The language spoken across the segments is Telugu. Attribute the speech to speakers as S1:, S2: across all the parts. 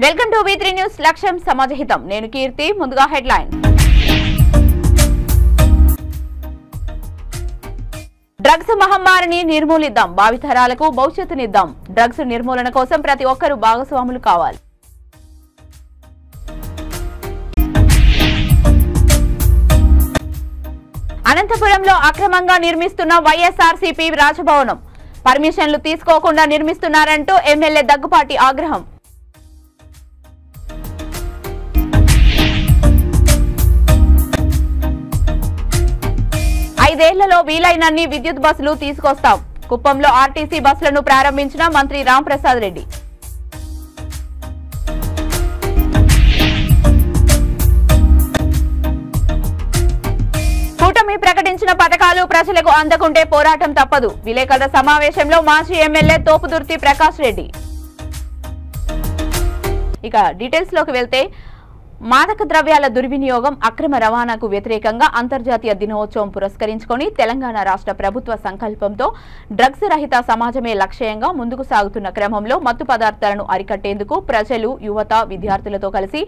S1: వెల్కమ్ టు V3 న్యూస్ లక్ష్యం సమాజహితం. నేను కీర్తి. ముందుగా హెడ్లైన్. డ్రగ్స్ మహమ్మారిని నిర్మూలిద్దాం, భావితరాలకు భవిష్యత్తునిద్దాం. డ్రగ్స్ నిర్మూలన కోసం ప్రతి ఒక్కరూ భాగస్వాములు కావాలి. అనంతపురంలో అక్రమంగా నిర్మిస్తున్న వైఎస్ఆర్సీపీ రాజభవనం పర్మిషన్లు తీసుకోకుండా నిర్మిస్తున్నారంటూ ఎమ్మెల్యే దగ్గుపాటి ఆగ్రహం. ఐదేళ్లలో వీలైనన్ని విద్యుత్ బస్సులు తీసుకొస్తాం. కుప్పంలో ఆర్టీసీ బస్సులను ప్రారంభించిన మంత్రి రాంప్రసాద్ రెడ్డి. కూటమి ప్రకటించిన పథకాలు ప్రజలకు అందకుంటే పోరాటం తప్పదు. విలేకరుల సమావేశంలో మాజీ ఎమ్మెల్యే తోపుదుర్తి ప్రకాష్ రెడ్డి. ఇక డీటెయిల్స్ లోకి వెళ్తే, మాదక ద్రవ్యాల దుర్వినియోగం, అక్రమ రవాణాకు వ్యతిరేకంగా అంతర్జాతీయ దినోత్సవం పురస్కరించుకొని తెలంగాణ రాష్ట్ర ప్రభుత్వ సంకల్పంతో డ్రగ్స్ రహిత సమాజమే లక్ష్యంగా ముందుకు సాగుతున్న క్రమంలో మత్తు పదార్థాలను అరికట్టేందుకు ప్రజలు, యువత, విద్యార్థులతో కలిసి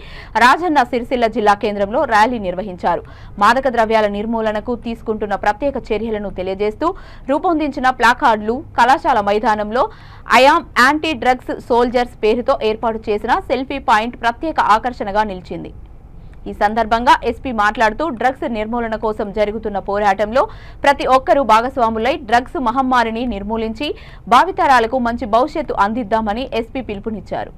S1: రాజన్న సిరిసిల్ల జిల్లా కేంద్రంలో ర్యాలీ నిర్వహించారు. మాదక ద్రవ్యాల నిర్మూలనకు తీసుకుంటున్న ప్రత్యేక చర్యలను తెలియజేస్తూ రూపొందించిన ప్లాకార్డులు కళాశాల మైదానంలో ఐఆమ్ యాంటీ డ్రగ్స్ సోల్జర్స్ పేరుతో ఏర్పాటు చేసిన సెల్ఫీ పాయింట్ ప్రత్యేక ఆకర్షణగా నిలిచింది. ఈ సందర్భంగా ఎస్పీ మాట్లాడుతూ డ్రగ్స్ నిర్మూలన కోసం జరుగుతున్న పోరాటంలో ప్రతి ఒక్కరూ భాగస్వాములై డ్రగ్స్ మహమ్మారిని నిర్మూలించి భావితరాలకు మంచి భవిష్యత్తు అందిద్దామని ఎస్పీ పిలుపునిచ్చారు.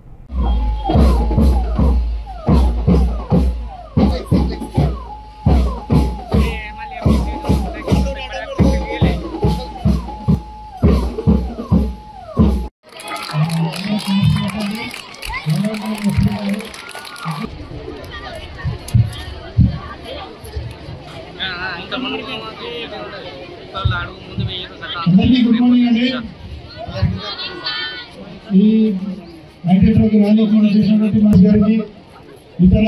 S2: అందరికీ గుడ్ మార్నింగ్ అండి. ఈ రైటర్ ర్యాలీ చేసినటువంటి మన గారికి, ఇతర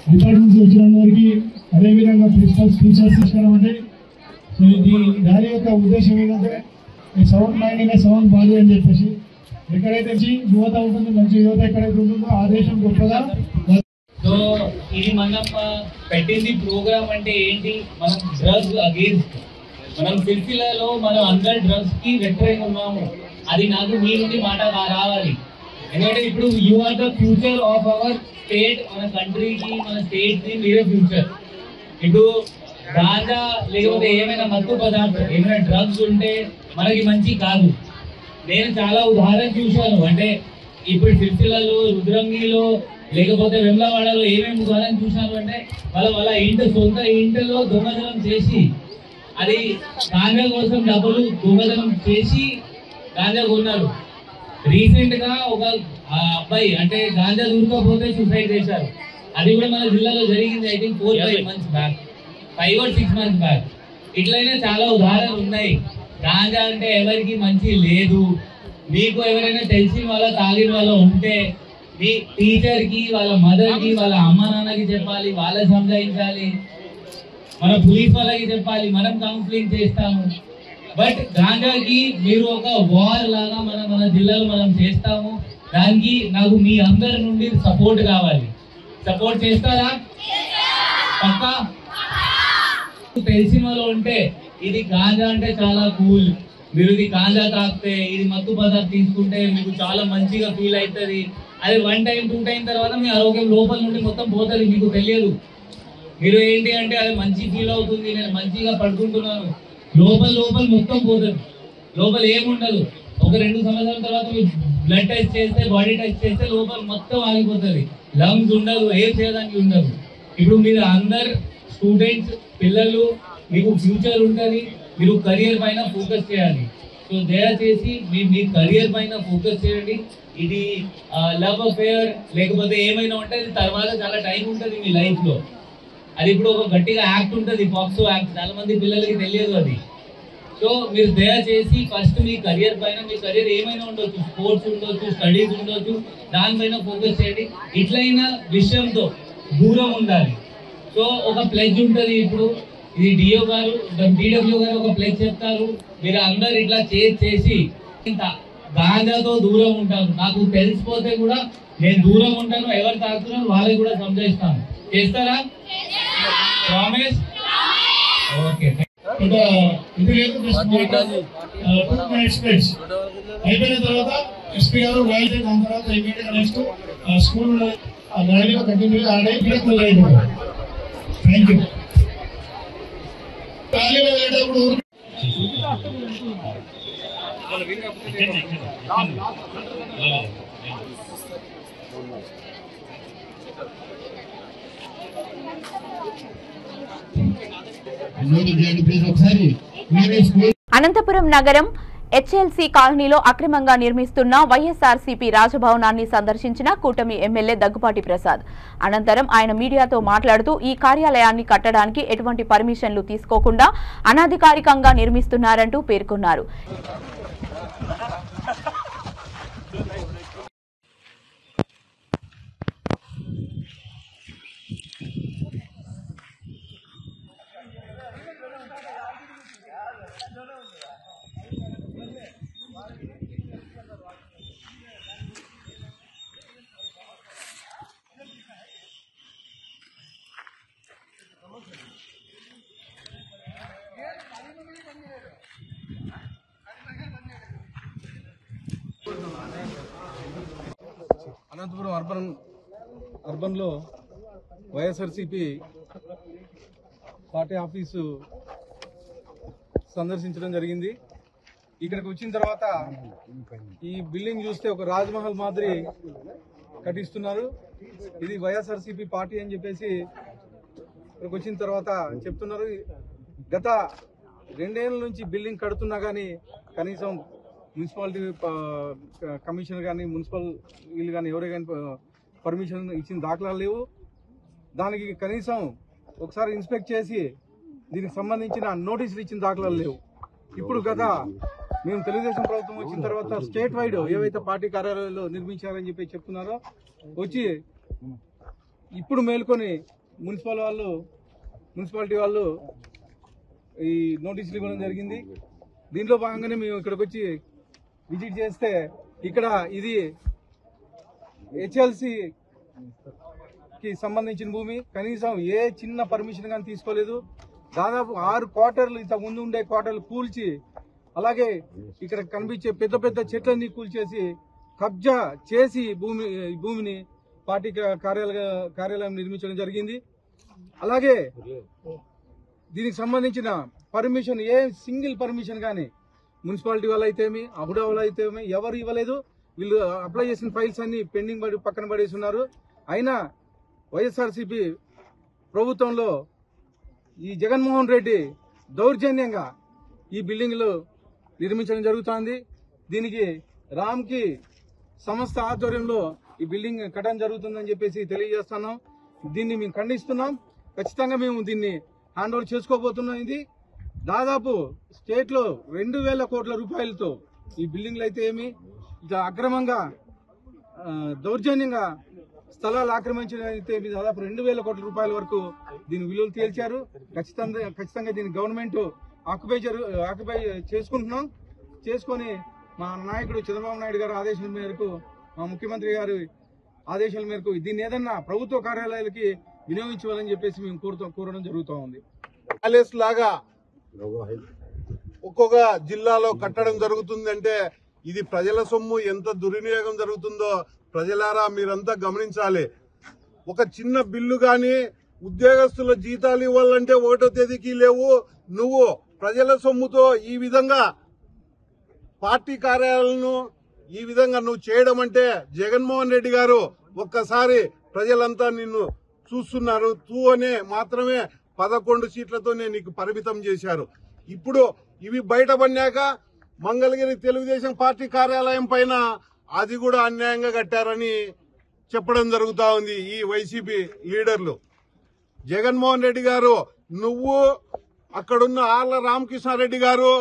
S2: డిపార్ట్మెంట్స్ వచ్చిన వారికి, అదేవిధంగా ప్రిన్సిపల్స్, టీచర్స్ ఇష్టం అండి. సో ఈ ర్యాలీ యొక్క ఉద్దేశం ఏంటంటే సౌండ్ మైండ్ అనే సౌండ్ బాడీ అని చెప్పేసి ఎక్కడైతే యువత ఉంటుంది, మంచి యువత ఎక్కడైతే ఉంటుందో ఆ దేశం గొప్పగా.
S3: సో ఇది మనం పెట్టింది ప్రోగ్రామ్ అంటే ఏంటి, మనం డ్రగ్స్ అగేన్స్ట్, మనం సిరిసిల్లలో మనం అందరు డ్రగ్స్ కి వ్యతిరేకంగా ఉన్నాము. అది నాకు మీ నుండి మాట రావాలి. ఎందుకంటే ఇప్పుడు you are the future of our state. మన కంట్రీకి, మన స్టేట్ కి మీరే ఫ్యూచర్. ఇప్పుడు గాంజా లేకపోతే ఏమైనా మత్తు పదార్థం, ఏమైనా డ్రగ్స్ ఉంటే మనకి మంచి కాదు. నేను చాలా ఉదాహరణ చూశాను. అంటే ఇప్పుడు సిరిసిల్లలో, రుద్రంగిలో, లేకపోతే వెమ్లవాడలో ఏమేమి ఉదాహరణ చూశాను అంటే వాళ్ళ సొంత ఇంటిలో దొంగతనం చేసి, అది గాంజా కోసం డబ్బులు దొంగతనం చేసి గాంజా కొన్నారు. రీసెంట్ గా ఒక అబ్బాయి అంటే గాంజా దూరకపోతే సూసైడ్ చేశారు. అది కూడా మన జిల్లాలో జరిగింది. I think 4-5 months back, 5 or 6 months back. ఇట్లయినా చాలా ఉదాహరణలు ఉన్నాయి. గాంజా అంటే ఎవరికి మంచి లేదు. మీకు ఎవరైనా తెలిసిన వాళ్ళ, తాగిన వాళ్ళ ఉంటే మీ టీచర్ కి, వాళ్ళ మదర్ కి, వాళ్ళ అమ్మ నాన్నకి చెప్పాలి, వాళ్ళకి సంజాయించాలి, మన పోలీస్ వాళ్ళకి చెప్పాలి, మనం కౌన్సిలింగ్ చేస్తాము. బట్ గాంజాకి మీరు ఒక వార్ లాగా మన జిల్లాలో మనం చేస్తాము. దానికి నాకు మీ అందరి నుండి సపోర్ట్ కావాలి. సపోర్ట్ చేస్తారా? పక్కా? తెలిసిన వాళ్ళు ఉంటే ఇది గాంజా అంటే చాలా కూల్, మీరు ఇది గాంజా తాగితే, ఇది మత్తు పదార్థం తీసుకుంటే మీకు చాలా మంచిగా ఫీల్ అవుతుంది. అది 1 time 2 time తర్వాత మీ ఆరోగ్యం లోపల నుండి మొత్తం పోతుంది, మీకు తెలియదు. మీరు ఏంటి అంటే అది మంచి ఫీల్ అవుతుంది, నేను మంచిగా పడుకుంటున్నాను, లోపల మొత్తం పోతుంది. లోపల ఏముండదు. ఒక 2 సంవత్సరాల తర్వాత మీరు బ్లడ్ టెస్ట్ చేస్తే, బాడీ టెస్ట్ చేస్తే లోపల మొత్తం ఆగిపోతుంది. లంగ్స్ ఉండదు, ఏం చేయడానికి ఉండదు. ఇప్పుడు మీరు అందరు స్టూడెంట్స్, పిల్లలు, మీకు ఫ్యూచర్ ఉంటుంది. మీరు కెరియర్ పైన ఫోకస్ చేయాలి. సో దయచేసి మీ కెరియర్ పైన ఫోకస్ చేయండి. ఇది లవ్ అఫేర్ లేకపోతే ఏమైనా ఉంటే తర్వాత చాలా టైం ఉంటుంది మీ లైఫ్ లో. అది ఇప్పుడు ఒక గట్టిగా యాక్ట్ ఉంటుంది, పాక్సో యాక్ట్. చాలా మంది పిల్లలకి తెలియదు అది. సో మీరు దయచేసి ఫస్ట్ మీ కెరియర్ పైన, మీ కెరియర్ ఏమైనా ఉండొచ్చు, స్పోర్ట్స్ ఉండొచ్చు, స్టడీస్ ఉండొచ్చు, దానిపైన ఫోకస్ చేయండి. ఇట్లయినా విషయంతో దూరం ఉండాలి. సో ఒక ప్లెడ్జ్ ఉంటుంది. ఇప్పుడు ఇది డిఓ గారు, డిడబ్ల్యూ గారు ఒక ప్లెడ్జ్ చెప్తారు. మీరు అందరు ఇట్లా చేసి గాంజాతో దూరం ఉంటారు. నాకు తెలిసిపోతే కూడా నేను దూరం ఉంటాను, ఎవరు తాగుతున్నారు వాళ్ళకి కూడా సంజయిస్తాను. చేస్తారా? ప్రామిస్? ఓకే.
S2: అయిపోయిన తర్వాత ఎస్పీ గారు వాయిదా దాని తర్వాత ఇమీడియట్ నెక్స్ట్ స్కూల్ ర్యాలీగా కంటిన్యూ ఆడే క్లోజ్ అయిపోయింది. Thank you. ర్యాలీలో వెళ్ళేటప్పుడు
S1: అనంతపురం నగరం హెచ్ఎల్సీ కాలనీలో అక్రమంగా నిర్మిస్తున్న వైఎస్ఆర్సీపీ రాజభవనాన్ని సందర్శించిన కూటమి ఎమ్మెల్యే దగ్గుపాటి ప్రసాద్. అనంతరం ఆయన మీడియాతో మాట్లాడుతూ ఈ కార్యాలయాన్ని కట్టడానికి ఎటువంటి పర్మిషన్లు తీసుకోకుండా అనధికారికంగా నిర్మిస్తున్నారంటూ పేర్కొన్నారు.
S4: అనంతపురం అర్బన్లో వైఎస్ఆర్సీపీ పార్టీ ఆఫీసు సందర్శించడం జరిగింది. ఇక్కడికి వచ్చిన తర్వాత ఈ బిల్డింగ్ చూస్తే ఒక రాజ్మహల్ మాదిరి కట్టిస్తున్నారు. ఇది వైఎస్ఆర్సీపీ పార్టీ అని చెప్పేసి ఇక్కడికి వచ్చిన తర్వాత చెప్తున్నారు. గత 2 ఏళ్ల నుంచి బిల్డింగ్ కడుతున్నా కానీ కనీసం మున్సిపాలిటీ కమిషనర్ కానీ మున్సిపల్ వీళ్ళు కానీ ఎవరే కానీ పర్మిషన్ ఇచ్చిన దాఖలాలు లేవు. దానికి కనీసం ఒకసారి ఇన్స్పెక్ట్ చేసి దీనికి సంబంధించిన నోటీసులు ఇచ్చిన దాఖలాలు లేవు. ఇప్పుడు మేము తెలుగుదేశం ప్రభుత్వం వచ్చిన తర్వాత స్టేట్ వైడ్ ఏవైతే పార్టీ కార్యాలయాలు నిర్మించారని చెప్పి చెప్తున్నారో వచ్చి ఇప్పుడు మేల్కొని మున్సిపాలిటీ వాళ్ళు ఈ నోటీసులు ఇవ్వడం జరిగింది. దీంట్లో భాగంగానే మేము ఇక్కడికి వచ్చి విజిట్ చేస్తే ఇక్కడ ఇది హెచ్ఎల్సీకి సంబంధించిన భూమి. కనీసం ఏ చిన్న పర్మిషన్ కానీ తీసుకోలేదు. దాదాపు 6 క్వార్టర్లు ఇంత ముందు ఉండే క్వార్టర్లు కూల్చి, అలాగే ఇక్కడ కనిపించే పెద్ద పెద్ద చెట్లన్నీ కూల్చేసి కబ్జా చేసి భూమిని పార్టీ కార్యాలయం నిర్మించడం జరిగింది. అలాగే దీనికి సంబంధించిన పర్మిషన్ సింగిల్ పర్మిషన్ కానీ మున్సిపాలిటీ వాళ్ళు అయితేమి అబుడా వాళ్ళు అయితేమి ఎవరు ఇవ్వలేదు. వీళ్ళు అప్లై చేసిన ఫైల్స్ అన్ని పెండింగ్ పక్కన పడేసి ఉన్నారు. అయినా వైఎస్ఆర్సీపీ ప్రభుత్వంలో ఈ జగన్మోహన్ రెడ్డి దౌర్జన్యంగా ఈ బిల్డింగ్లు నిర్మించడం జరుగుతోంది. దీనికి రామ్కి సంస్థ ఆధ్వర్యంలో ఈ బిల్డింగ్ కట్టడం జరుగుతుందని చెప్పేసి తెలియజేస్తున్నాం. దీన్ని మేము ఖండిస్తున్నాం. ఖచ్చితంగా మేము దీన్ని హ్యాండ్ ఓవర్ చేసుకోబోతున్నాం. ఇది దాదాపు స్టేట్ లో 2000 కోట్ల రూపాయలతో ఈ బిల్డింగ్లు అయితే ఇట్లా అక్రమంగా దౌర్జన్యంగా స్థలాలు ఆక్రమించడం అయితే దాదాపు 2000 కోట్ల రూపాయల వరకు దీని విలువలు తేల్చారు. ఖచ్చితంగా దీన్ని గవర్నమెంట్ ఆక్యుపై చేసుకొని మా నాయకుడు చంద్రబాబు నాయుడు గారి ఆదేశాల మేరకు, మా ముఖ్యమంత్రి గారి ఆదేశాల మేరకు దీన్ని ఏదన్నా ప్రభుత్వ కార్యాలయాలకి వినియోగించాలని చెప్పేసి మేము కోరడం జరుగుతూ ఉంది.
S5: ప్యాలెస్ లాగా ఒక్కొక్క జిల్లాలో కట్టడం జరుగుతుందంటే ఇది ప్రజల సొమ్ము ఎంత దుర్వినియోగం జరుగుతుందో ప్రజలారా మీరంతా గమనించాలి. ఒక చిన్న బిల్లు గాని ఉద్యోగస్తుల జీతాలు ఇవ్వాలంటే 1వ తేదీకి లేవు. నువ్వు ప్రజల సొమ్ముతో ఈ విధంగా పార్టీ కార్యాలయాలను ఈ విధంగా నువ్వు చేయడం అంటే జగన్మోహన్ రెడ్డి గారు ఒక్కసారి ప్రజలంతా నిన్ను చూస్తున్నారు. అనే మాత్రమే 11 సీట్లతోనే నీకు పరిమితం చేశారు. ఇప్పుడు ఇవి బయటపడినాక మంగళగిరి తెలుగుదేశం పార్టీ కార్యాలయం పైన అది కూడా అన్యాయంగా కట్టారని చెప్పడం జరుగుతా ఉంది ఈ వైసీపీ లీడర్లు. జగన్మోహన్ రెడ్డి గారు, నువ్వు అక్కడున్న ఆళ్ల రామకృష్ణారెడ్డి గారు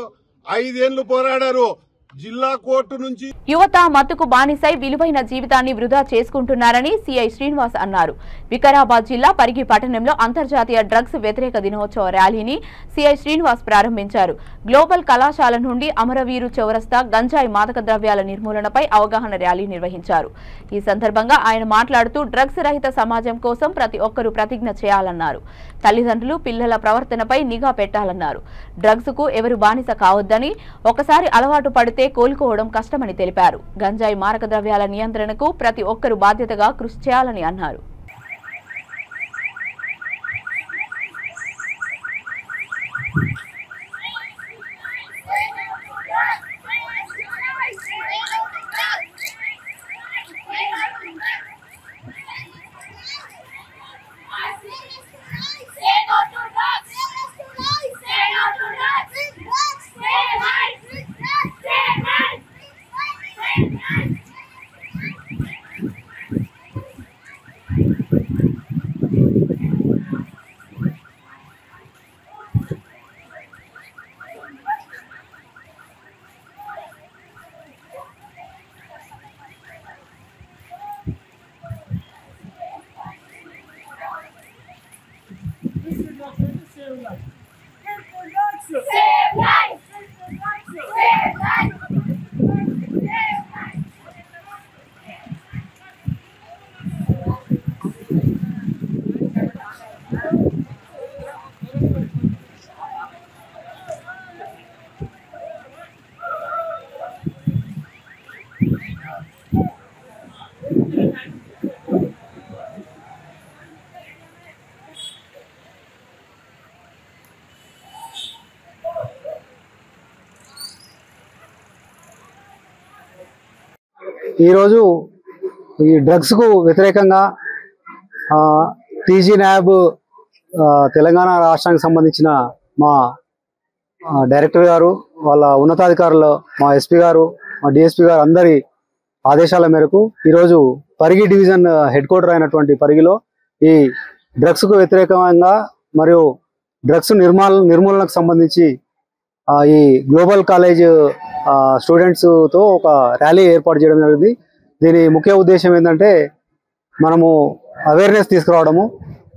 S5: 5 ఏళ్లు పోరాడారు. జిల్లా కోర్టు నుంచి
S1: యువత మత్తుకు బానిసై విలువైన జీవితాన్ని వృధా చేసుకుంటున్నారని సిఐ శ్రీనివాస్ అన్నారు. వికారాబాద్ జిల్లా పరిగి పట్టణంలో అంతర్జాతీయ డ్రగ్స్ వ్యతిరేక దినోత్సవ ర్యాలీని సిఐ శ్రీనివాస్ ప్రారంభించారు. గ్లోబల్ కళాశాల నుండి అమరవీరు చౌరస్తా గంజాయి మాదక ద్రవ్యాల నిర్మూలనపై అవగాహన ర్యాలీ నిర్వహించారు. ఈ సందర్భంగా ఆయన మాట్లాడుతూ డ్రగ్స్ రహిత సమాజం కోసం ప్రతి ఒక్కరూ ప్రతిజ్ఞ చేయాలన్నారు. తల్లిదండ్రులు పిల్లల ప్రవర్తనపై నిఘా పెట్టాలన్నారు. డ్రగ్స్ కు ఎవరు బానిస కావద్దని, ఒకసారి అలవాటు పడితే కోలుకోవడం కష్టమని తెలిపారు. గంజాయి మారక ద్రవ్యాల నియంత్రణకు ప్రతి ఒక్కరూ బాధ్యతగా కృషి చేయాలని అన్నారు.
S6: ఈరోజు ఈ డ్రగ్స్కు వ్యతిరేకంగా టీజీ న్యాబ్ తెలంగాణ రాష్ట్రానికి సంబంధించిన మా డైరెక్టర్ గారు, వాళ్ళ ఉన్నతాధికారులు, మా ఎస్పీ గారు, మా డిఎస్పీ గారు అందరి ఆదేశాల మేరకు ఈరోజు పరిగి డివిజన్ హెడ్ క్వార్టర్ అయినటువంటి పరిగిలో ఈ డ్రగ్స్కు వ్యతిరేకంగా మరియు డ్రగ్స్ నిర్మూలనకు సంబంధించి ఈ గ్లోబల్ కాలేజ్ స్టూడెంట్స్తో ఒక ర్యాలీ ఏర్పాటు చేయడం జరిగింది. దీని ముఖ్య ఉద్దేశం ఏంటంటే మనము అవేర్నెస్ తీసుకురావడము,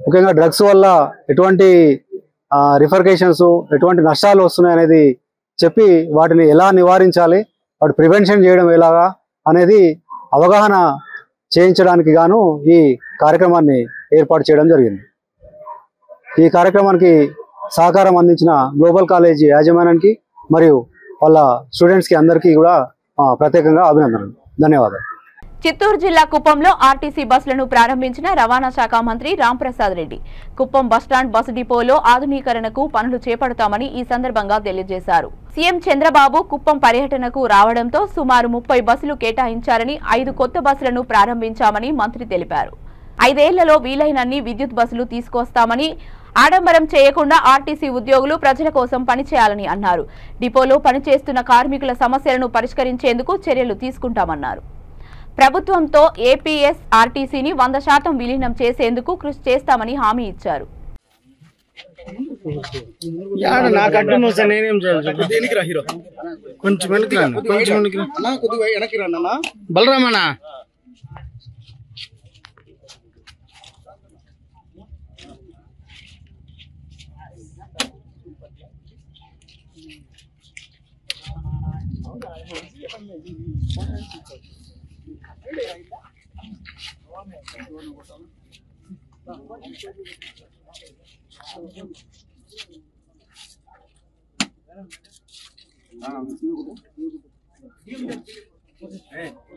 S6: ముఖ్యంగా డ్రగ్స్ వల్ల ఎటువంటి రిఫర్కేషన్స్, ఎటువంటి నష్టాలు వస్తున్నాయి అనేది చెప్పి వాటిని ఎలా నివారించాలి, వాటి ప్రివెన్షన్ చేయడం ఎలాగా అనేది అవగాహన చేయించడానికి గాను ఈ కార్యక్రమాన్ని ఏర్పాటు చేయడం జరిగింది. ఈ కార్యక్రమానికి సహకారం అందించిన గ్లోబల్ కాలేజ్ యాజమాన్యానికి మరియు వాళ్ళ స్టూడెంట్స్కి అందరికీ కూడా ప్రత్యేకంగా అభినందనలు, ధన్యవాదాలు.
S1: చిత్తూరు జిల్లా కుప్పంలో ఆర్టీసీ బస్సులను ప్రారంభించిన రవాణా శాఖ మంత్రి రాంప్రసాద్ రెడ్డి కుప్పం బస్టాండ్ బస్సు డిపోలో ఆధునీకరణకు పనులు చేపడతామని ఈ సందర్భంగా తెలియజేశారు. సీఎం చంద్రబాబు కుప్పం పర్యటనకు రావడంతో సుమారు 30 బస్సులు కేటాయించారని 5 కొత్త బస్సులను ప్రారంభించామని మంత్రి తెలిపారు. 5 ఏళ్లలో వీలైనన్ని విద్యుత్ బస్సులు తీసుకొస్తామని, ఆడంబరం చేయకుండా ఆర్టీసీ ఉద్యోగులు ప్రజల కోసం పనిచేయాలని అన్నారు. డిపోలో పనిచేస్తున్న కార్మికుల సమస్యలను పరిష్కరించేందుకు చర్యలు తీసుకుంటామన్నారు. ప్రభుత్వంతో ఏపీఎస్ ఆర్టీసీని 100% విలీనం చేసేందుకు కృషి చేస్తామని హామీ ఇచ్చారు.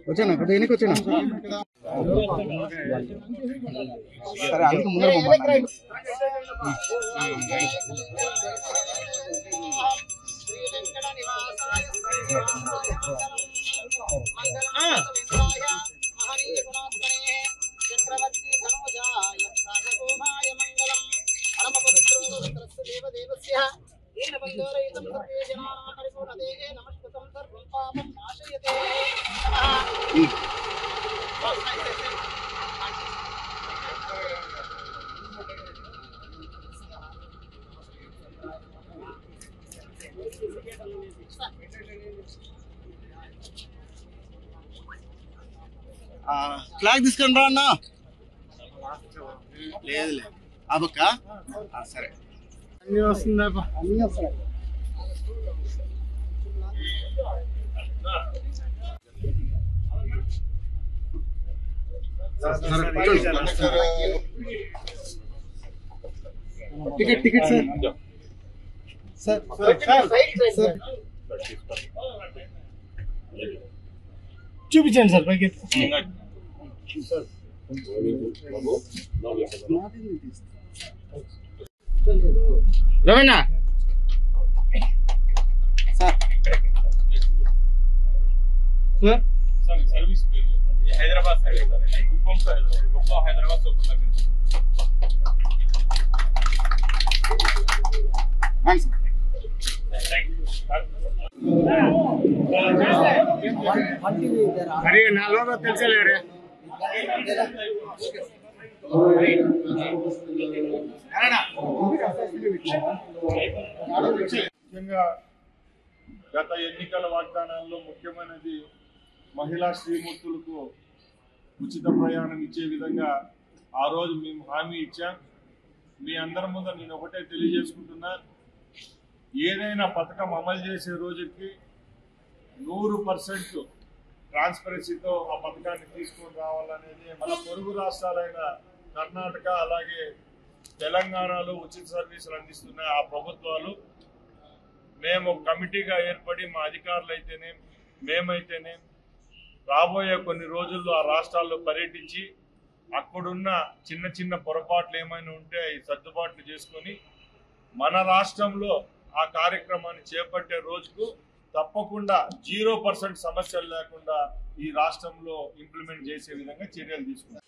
S6: వచ్చానా దేనికి వచ్చానా సరే అందుకు ముందర పంపండి.
S7: ఫ్లాగ్ తీసుకొని రా అన్నా. లేదులే అబక్క సరే అన్నీ వస్తుందా అన్నీ వస్తాయి. టికెట్ సార్ చూపించండి సార్ పైకి. రమణ సార్
S8: సర్వీస్ హైదరాబాద్ హైదరాబాద్
S7: అరే నా లోగో తెలుసలేరే.
S5: ముఖ్యంగా గత ఎన్నికల వాగ్దానాల్లో ముఖ్యమైనది మహిళా శ్రీమూర్తులకు ఉచిత ప్రయాణం ఇచ్చే విధంగా ఆ రోజు మేము హామీ ఇచ్చాం. మీ అందరి ముందు నేను ఒకటే తెలియజేసుకుంటున్నా, ఏదైనా పథకం అమలు చేసే రోజుకి 100% ట్రాన్స్పరెన్సీతో ఆ పథకాన్ని తీసుకొని రావాలనేది మన పొరుగు రాష్ట్రాలైన కర్ణాటక అలాగే తెలంగాణలో ఉచిత సర్వీసులు అందిస్తున్న ఆ ప్రభుత్వాలు మేము కమిటీగా ఏర్పడి మా అధికారులు అయితేనే మేమైతేనే రాబోయే కొన్ని రోజుల్లో ఆ రాష్ట్రాల్లో పర్యటించి అక్కడున్న చిన్న చిన్న పొరపాట్లు ఏమైనా ఉంటే ఈ సర్దుబాట్లు చేసుకొని మన రాష్ట్రంలో ఆ కార్యక్రమాన్ని చేపట్టే రోజుకు తప్పకుండా 0% సమస్యలు లేకుండా ఈ రాష్ట్రంలో ఇంప్లిమెంట్ చేసే విధంగా చర్యలు తీసుకున్నాం.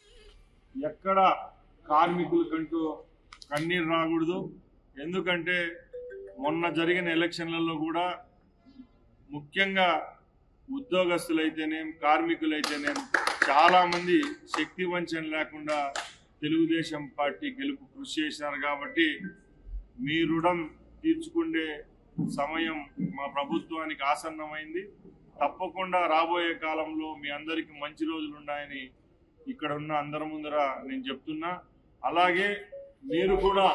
S5: ఎక్కడ కార్మికులకంటూ కన్నీరు రాకూడదు. ఎందుకంటే మొన్న జరిగిన ఎలక్షన్లలో కూడా ముఖ్యంగా ఉద్యోగస్తులైతేనేం కార్మికులైతేనేం చాలామంది శక్తి వంచన లేకుండా తెలుగుదేశం పార్టీ గెలుపు కృషి చేశారు. కాబట్టి మీ రుణం తీర్చుకునే సమయం మా ప్రభుత్వానికి ఆసన్నమైంది. తప్పకుండా రాబోయే కాలంలో మీ అందరికీ మంచి రోజులు ఉన్నాయని ఇక్కడ ఉన్న అందరి ముందర నేను చెప్తున్నా. అలాగే మీరు కూడా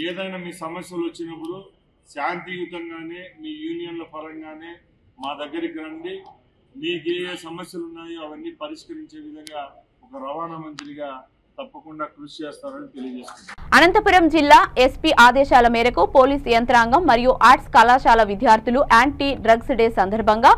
S5: ఏదైనా మీ సమస్యలు వచ్చినప్పుడు శాంతియుతంగానే మీ యూనియన్ల పరంగానే మా దగ్గరికి రండి. మీకు ఏ సమస్యలు ఉన్నాయో అవన్నీ పరిష్కరించే విధంగా ఒక రవాణా మంత్రిగా తప్పకుండా కృషి చేస్తారని తెలియజేస్తున్నారు.
S1: అనంతపురం జిల్లా ఎస్పీ ఆదేశాల మేరకు పోలీస్ యంత్రాంగం మరియు ఆర్ట్స్ కళాశాల విద్యార్థులు యాంటీ డ్రగ్స్ డే సందర్భంగా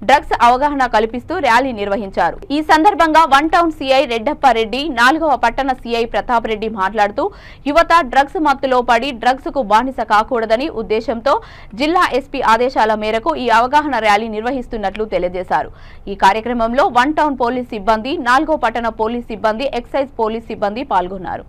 S1: డ్రగ్స్ అవగాహన కల్పిస్తూ ర్యాలీ నిర్వహించారు. ఈ సందర్భంగా 1 టౌన్ సిఐ రెడ్డప్పారెడ్డి, 4వ పట్టణ సిఐ ప్రతాప్ రెడ్డి మాట్లాడుతూ యువత డ్రగ్స్ మత్తులో పడి డ్రగ్స్ కు బానిస కాకూడదని ఉద్దేశంతో జిల్లా ఎస్పీ ఆదేశాల మేరకు ఈ అవగాహన ర్యాలీ నిర్వహిస్తున్నట్లు తెలియజేశారు. ఈ కార్యక్రమంలో 1 టౌన్ పోలీస్ సిబ్బంది, 4వ పట్టణ పోలీస్ సిబ్బంది, ఎక్సైజ్ పోలీస్ సిబ్బంది పాల్గొన్నారు.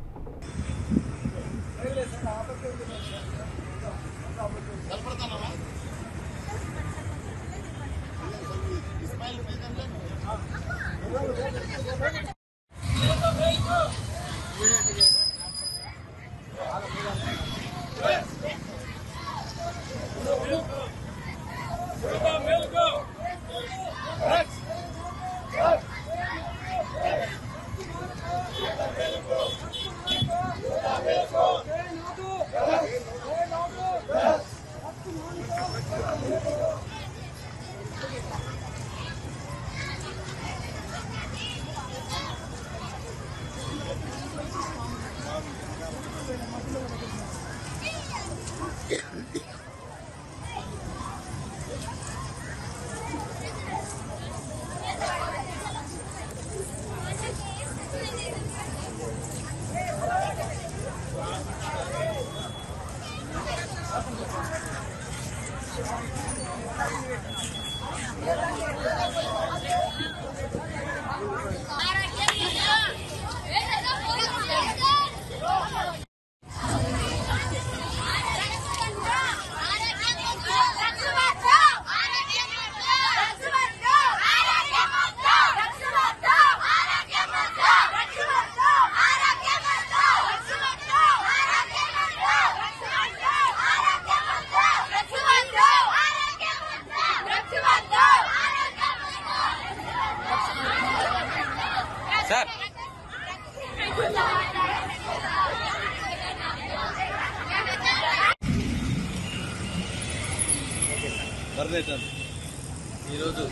S8: ఈరోజు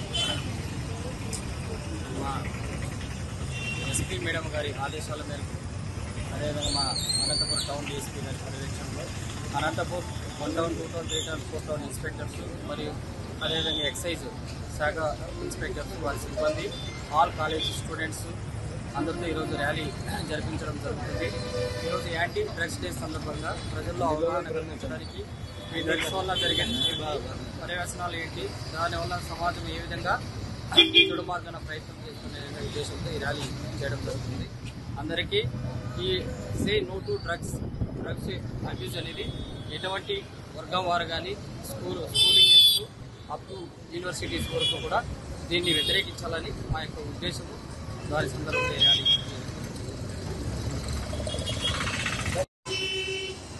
S8: మా ఎస్పీ మేడం గారి ఆదేశాల మేరకు అదేవిధంగా మా అనంతపురం టౌన్ డిఎస్పీ గారి పర్యవేక్షణలో Anantapur 1 town 2 town 3 town 4 town inspectors మరియు అదేవిధంగా ఎక్సైజ్ శాఖ ఇన్స్పెక్టర్స్ వారి సిబ్బంది ఆల్ కాలేజ్ స్టూడెంట్స్ అందరితో ఈరోజు ర్యాలీ జరిపించడం జరుగుతుంది. ఈరోజు యాంటీ డ్రగ్స్ డే సందర్భంగా ప్రజల్లో అవగాహన కల్పించడానికి ఈ డ్రగ్స్ వల్ల జరిగే పర్యవసనాలు ఏంటి, దానివల్ల సమాజం ఏ విధంగా చెడు మార్గాన ప్రయత్నం చేస్తున్న ఉద్దేశంతో ఈ ర్యాలీ చేయడం జరుగుతుంది. అందరికీ ఈ say no to drugs abuse అనేది ఎటువంటి వర్గం వారు కానీ స్కూలింగ్ చేస్తూ అప్ టు యూనివర్సిటీస్ వరకు కూడా దీన్ని వ్యతిరేకించాలని మా యొక్క ఉద్దేశము. వారి సందర్భంగా ర్యాలీ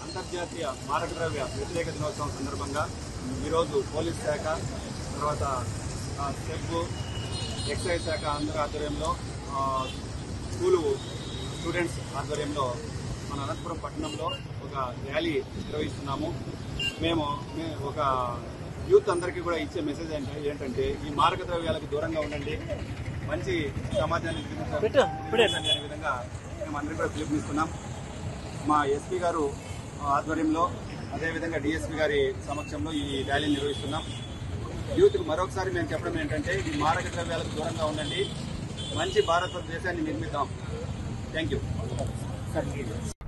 S9: అంతర్జాతీయ మాదక ద్రవ్య వ్యతిరేక దినోత్సవం సందర్భంగా ఈరోజు పోలీస్ శాఖ, తర్వాత సెబ్, ఎక్సైజ్ శాఖ అందరి ఆధ్వర్యంలో, స్కూలు స్టూడెంట్స్ ఆధ్వర్యంలో మన అనంతపురం పట్టణంలో ఒక ర్యాలీ నిర్వహిస్తున్నాము. మేము ఒక యూత్ అందరికీ కూడా ఇచ్చే మెసేజ్ ఏంటంటే ఈ మాదక ద్రవ్యాలకు దూరంగా ఉండండి, మంచి సమాజాన్ని అనే విధంగా మేము అందరికీ కూడా పిలుపునిస్తున్నాం. మా ఎస్పీ గారు ఆధ్వర్యంలో అదేవిధంగా డిఎస్పీ గారి సమక్షంలో ఈ ర్యాలీ నిర్వహిస్తున్నాం. యూత్కు మరొకసారి మేము చెప్పడం ఏంటంటే ఈ మాదక ద్రవ్యాలకు దూరంగా ఉండండి, మంచి భారతదేశాన్ని నిర్మిద్దాం. Thank you.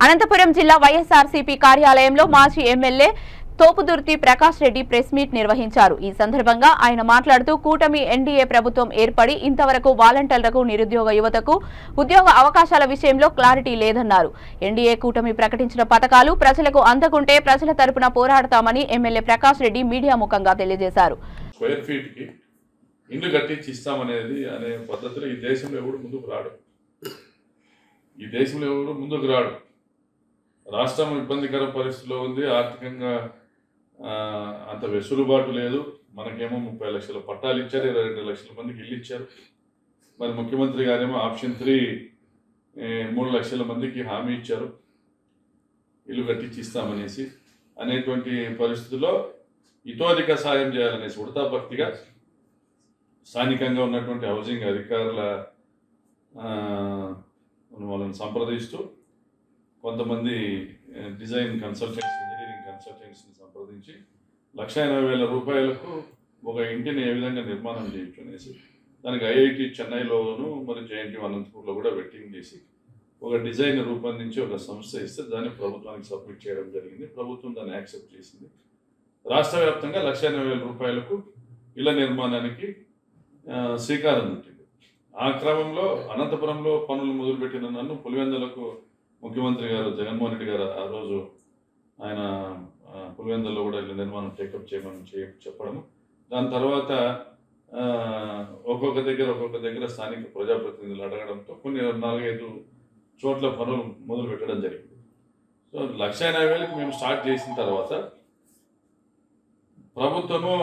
S1: అనంతపురం జిల్లా వైఎస్ఆర్సీపీ కార్యాలయంలో మాజీ MLA Thopudurthi Prakash Reddy press meet నిర్వహించారు. ఈ సందర్భంగా ఆయన మాట్లాడుతూ కూటమి ఎన్డీఏ ప్రభుత్వం ఏర్పడి ఇంతవరకు వాలంటీర్లకు, నిరుద్యోగ యువతకు ఉద్యోగ అవకాశాల విషయంలో క్లారిటీ లేదన్నారు. ఎన్డీఏ కూటమి ప్రకటించిన పథకాలు ప్రజలకు అందకుంటే ప్రజల తరపున పోరాడతామని ఎమ్మెల్యే ప్రకాష్ రెడ్డి మీడియా ముఖంగా తెలియజేశారు.
S10: స్క్వేర్ ఫీట్ కి ఇల్లు కట్టించి ఇస్తామనేది అనే పద్ధతిలో ఈ దేశంలో ఎవరు ముందుకు రాడు. రాష్ట్రం ఇబ్బందికర పరిస్థితిలో ఉంది. ఆర్థికంగా అంత వెసులుబాటు లేదు. మనకేమో 30 లక్షల పట్టాలు ఇచ్చారు, 22 లక్షల మందికి ఇల్లు ఇచ్చారు. మరి ముఖ్యమంత్రి గారేమో ఆప్షన్ 3 3 లక్షల మందికి హామీ ఇచ్చారు ఇల్లు కట్టించి ఇస్తామనేసి. అనేటువంటి పరిస్థితుల్లో ఇతోధిక సాయం చేయాలనేసి ఉడతాభక్తిగా స్థానికంగా ఉన్నటువంటి హౌసింగ్ అధికారుల వాళ్ళని సంప్రదిస్తూ కొంతమంది డిజైన్ కన్సల్టెంట్స్, ఇంజనీరింగ్ కన్సల్టెంట్స్ని సంప్రదించి 1,80,000 రూపాయలకు ఒక ఇంటిని ఏ విధంగా నిర్మాణం చేయొచ్చు అనేసి దానికి ఐఐటి చెన్నైలోను మరి జేఎన్టీయూ అనంతపూర్లో కూడా వెట్టింగ్ చేసి ఒక డిజైన్ రూపొందించి ఒక సంస్థ ఇస్తే దాన్ని ప్రభుత్వానికి సబ్మిట్ చేయడం జరిగింది. ప్రభుత్వం దాన్ని యాక్సెప్ట్ చేసింది. రాష్ట్ర వ్యాప్తంగా 1,80,000 రూపాయలకు ఇళ్ల నిర్మాణానికి శ్రీకారం చుట్టింది. ఆ క్రమంలో అనంతపురంలో పనులు మొదలుపెట్టిన నన్ను పులివెందులకు ముఖ్యమంత్రి గారు జగన్మోహన్ రెడ్డి గారు ఆ రోజు ఆయన పులివెందుల్లో కూడా ఇళ్ళ నిర్మాణం టేకప్ చేయమని చెప్పడము. దాని తర్వాత ఒక్కొక్క దగ్గర స్థానిక ప్రజాప్రతినిధులు అడగడంతో కొన్ని 4-5 చోట్ల పనులు మొదలు పెట్టడం జరిగింది. సో 1,80,000కి మేము స్టార్ట్ చేసిన తర్వాత ప్రభుత్వము,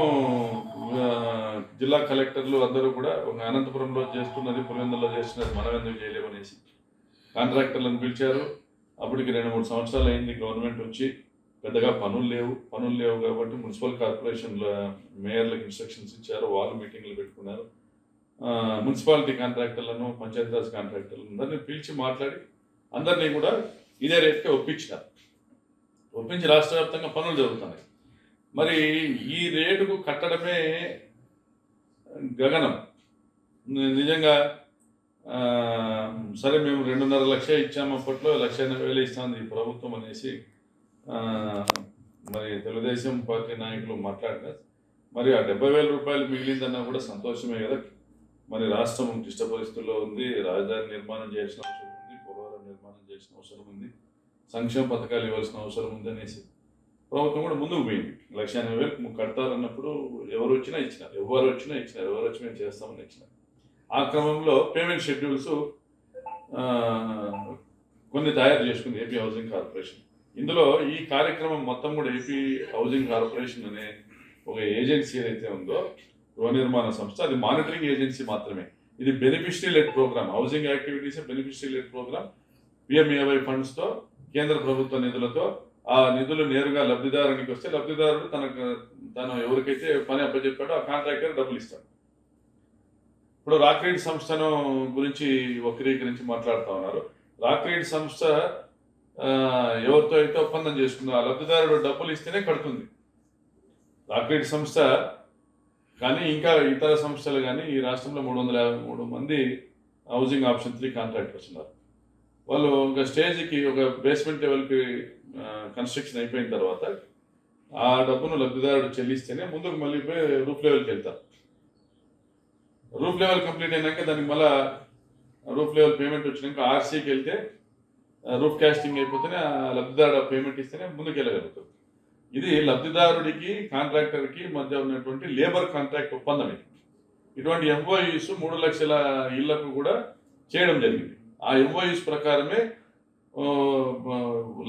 S10: జిల్లా కలెక్టర్లు అందరూ కూడా అనంతపురంలో చేస్తున్నది పులివెందుల్లో చేస్తున్నది మనం ఎందుకు చేయలేమనేసి కాంట్రాక్టర్లను పిలిచారు. అప్పటికి 2-3 సంవత్సరాలు అయింది గవర్నమెంట్ వచ్చి. పెద్దగా పనులు లేవు కాబట్టి మున్సిపల్ కార్పొరేషన్ల మేయర్లకు ఇన్స్ట్రక్షన్స్ ఇచ్చారు. వాళ్ళు మీటింగ్లు పెట్టుకున్నారు. మున్సిపాలిటీ కాంట్రాక్టర్లను, పంచాయతీరాజ్ కాంట్రాక్టర్లను అందరినీ పిలిచి మాట్లాడి అందరినీ కూడా ఇదే రేట్కే ఒప్పించి రాష్ట్ర వ్యాప్తంగా పనులు జరుగుతున్నాయి. మరి ఈ రేటుకు కట్టడమే గగనం. నిజంగా సరే మేము 2.5 లక్షలు ఇచ్చాము, అప్పట్లో 1,80,000 ఇస్తుంది ఈ ప్రభుత్వం అనేసి మరి తెలుగుదేశం పార్టీ నాయకులు మాట్లాడినారు. మరి ఆ 70,000 రూపాయలు మిగిలిందన్నా కూడా సంతోషమే కదా. మరి రాష్ట్రం క్లిష్ట పరిస్థితుల్లో ఉంది, రాజధాని నిర్మాణం చేయాల్సిన అవసరం ఉంది, పోలవరం నిర్మాణం చేయాల్సిన అవసరం ఉంది, సంక్షేమ పథకాలు ఇవ్వాల్సిన అవసరం ఉంది అనేసి ప్రభుత్వం కూడా ముందుకు పోయింది. 1,80,000 కడతారన్నప్పుడు ఎవరు వచ్చినా ఇచ్చినారు, మేము చేస్తామని ఇచ్చినారు. ఆ క్రమంలో పేమెంట్ షెడ్యూల్స్ కొన్ని తయారు చేసుకుంది ఏపీ హౌసింగ్ కార్పొరేషన్. ఇందులో ఈ కార్యక్రమం మొత్తం కూడా ఏపీ హౌసింగ్ కార్పొరేషన్ అనే ఒక ఏజెన్సీ ఏదైతే ఉందో, గృహ నిర్మాణ సంస్థ, అది మానిటరింగ్ ఏజెన్సీ మాత్రమే. ఇది beneficiary led programme, housing activities beneficiary led programme. PMAY ఫండ్స్తో, కేంద్ర ప్రభుత్వ నిధులతో ఆ నిధులు నేరుగా లబ్ధిదారునికి వస్తే లబ్ధిదారుడు తను ఎవరికైతే పని అప్పచెప్పాడో ఆ కాంట్రాక్టర్ డబ్బులు ఇస్తాడు. ఇప్పుడు రాక్రీడ్ సంస్థను గురించి వక్రీకరించి మాట్లాడుతూ ఉన్నారు. రాక్రీడ్ సంస్థ ఎవరితో అయితే ఒప్పందం చేసుకుందో ఆ లబ్ధిదారుడు డబ్బులు ఇస్తేనే కడుతుంది రాక్రీడ్ సంస్థ. కానీ ఇంకా ఇతర సంస్థలు కానీ ఈ రాష్ట్రంలో 353 మంది హౌసింగ్ ఆప్షన్ 3 కాంట్రాక్టర్స్ ఉన్నారు. వాళ్ళు ఒక స్టేజ్కి ఒక బేస్మెంట్ లెవెల్కి కన్స్ట్రక్షన్ అయిపోయిన తర్వాత ఆ డబ్బును లబ్ధిదారుడు చెల్లిస్తేనే ముందుకు మళ్ళీ పోయి రూఫ్ లెవెల్కి వెళ్తారు. రూఫ్ లెవెల్ కంప్లీట్ అయినాక దానికి మళ్ళీ రూఫ్ లెవెల్ పేమెంట్ వచ్చినాక ఆర్సీకి వెళ్తే రూఫ్ కాస్టింగ్ అయిపోతేనే ఆ లబ్ధిదారుడు పేమెంట్ ఇస్తేనే ముందుకు వెళ్ళగలుగుతారు. ఇది లబ్ధిదారుడికి కాంట్రాక్టర్కి మధ్య ఉన్నటువంటి లేబర్ కాంట్రాక్ట్ ఒప్పందం. ఇటువంటి ఎంఓయూస్ 3 లక్షల ఇళ్లకు కూడా చేయడం జరిగింది. ఆ ఎంఓయూస్ ప్రకారమే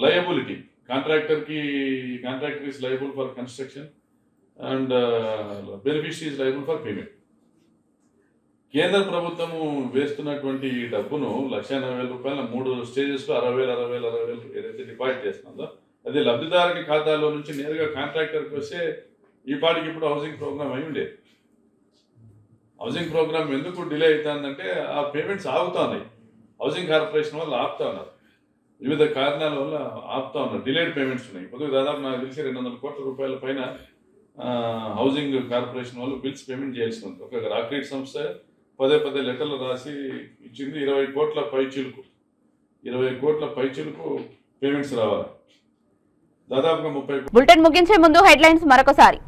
S10: liability contractor is liable for construction and beneficiary is liable for payment. కేంద్ర ప్రభుత్వము వేస్తున్నటువంటి ఈ డబ్బును 1,40,000 రూపాయల 3 స్టేజెస్లో 60,000 ఏదైతే డిపాజిట్ చేస్తుందో అది లబ్ధిదారుని ఖాతాలో నుంచి నేరుగా కాంట్రాక్టర్కి వస్తే ఈ పాటికి ఇప్పుడు హౌసింగ్ ప్రోగ్రామ్ అయి ఉండేది. హౌసింగ్ ప్రోగ్రామ్ ఎందుకు డిలే అవుతుందంటే ఆ పేమెంట్స్ ఆగుతా ఉన్నాయి. హౌసింగ్ కార్పొరేషన్ వల్ల ఆపుతా ఉన్నారు, వివిధ కారణాల వల్ల ఆపుతా ఉన్నారు, డిలేడ్ పేమెంట్స్ ఉన్నాయి. ఇప్పుడు దాదాపు నాకు తెలిసి 200 కోట్ల రూపాయల పైన హౌసింగ్ కార్పొరేషన్ వాళ్ళు బిల్స్ పేమెంట్ చేయాల్సి ఉంది. ఒక రాక్రీడ్ సంస్థ పదే లెటర్లు రాసి ఇచ్చింది. 20 కోట్ల పైచిలుకు పేమెంట్స్ రావాలి. దాదాపుగా 30.
S1: బులెటిన్ ముగించే ముందు హెడ్లైన్స్ మరొకసారి.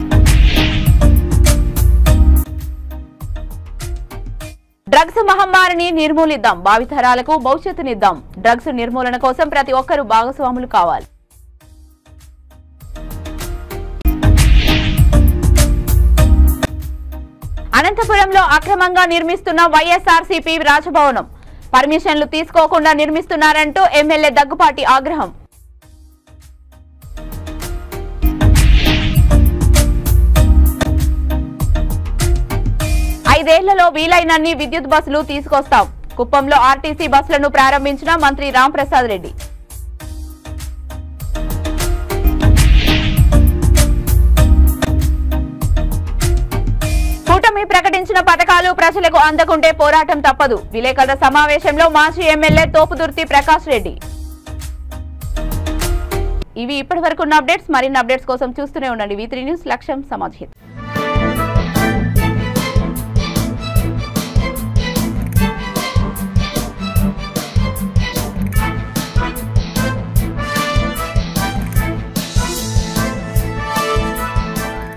S1: డ్రగ్స్ మహమ్మారిని నిర్మూలిద్దాం, భావితరాలకు భవిష్యత్తునిద్దాం. డ్రగ్స్ నిర్మూలన కోసం ప్రతి ఒక్కరూ భాగస్వాములు కావాలి. అనంతపురంలో అక్రమంగా నిర్మిస్తున్న వైఎస్ఆర్సీపీ రాజభవనం, పర్మిషన్లు తీసుకోకుండా నిర్మిస్తున్నారంటూ ఎమ్మెల్యే దగ్గుపాటి ఆగ్రహం. ఐదేళ్లలో వీలైనన్ని విద్యుత్ బస్సులు తీసుకొస్తాం. కుప్పంలో ఆర్టీసీ బస్సులను ప్రారంభించిన మంత్రి రాంప్రసాద్ రెడ్డి. కూటమి ప్రకటించిన పథకాలు ప్రజలకు అందకుంటే పోరాటం తప్పదు. విలేకరుల సమావేశంలో మాజీ ఎమ్మెల్యే తోపుదుర్తి ప్రకాష్ రెడ్డి. ఇవి ఇప్పటి వరకున్న అప్డేట్స్. మరిన్ని అప్డేట్స్ కోసం చూస్తూనే ఉండండి V3 న్యూస్. లక్ష్యం సమాజ్ హిత్.